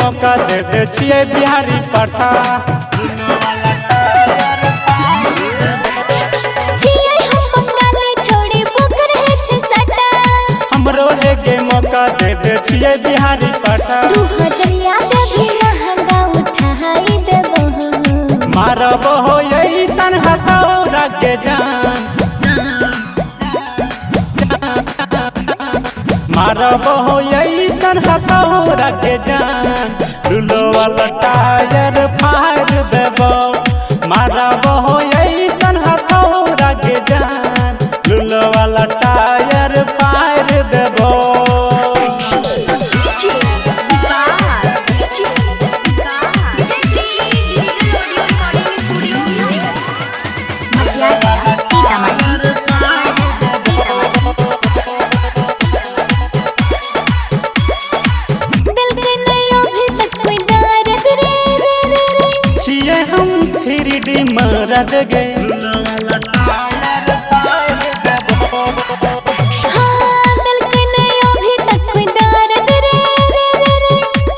मौका दे दे छिए बिहारी पाठा हमरो के मौका दे दे छिए बिहारी पाठा मारब हो ऐसन हथौड़ा के जान मारब हो ऐसन हथौड़ा के जान लूलो वाला टायर फाड़ देबो मारब हो ऐसन हथौड़ा के जान लूलो वाला टायर फाड़ देबो मरद गे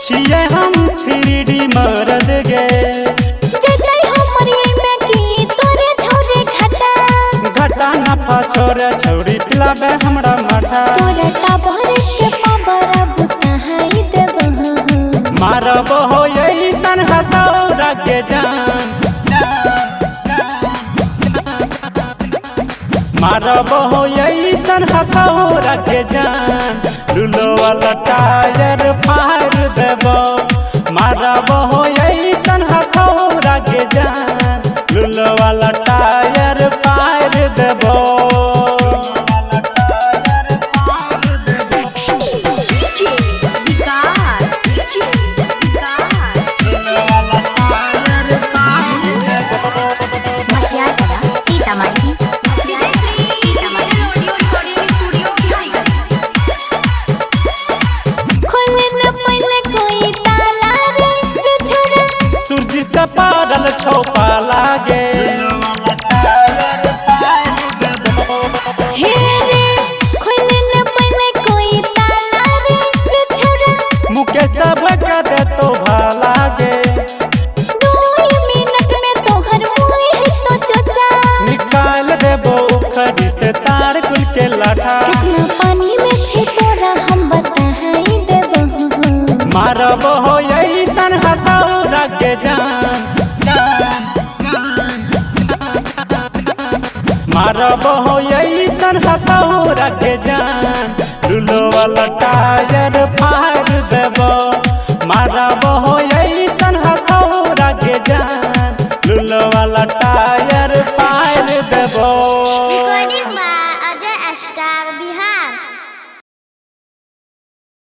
छिए हम 3D मरद गे घटा नफा छोरे छौड़ी पिलाबे हमरा माथा मारब हो ऐसन हथौड़ा के जान मारब हो ऐसन हथौड़ा के जान लूलो वाला टायर फाड़ देबो मारब हो ऐसन हथौड़ा के जान लूलो वाला टायर फाड़ देबो सूरज से पारल छौपा लागे मुकेश भगा दे तो भालागे निकाल देबो उखड़ी से तार कुल के लाठा पानी में छिपोरा हम बताई देबो मारब हो ऐसन हथौड़ा के जान मारब हो ऐसन हथौड़ा के जान लूलो वाला टायर फाड़ देबो मारब हो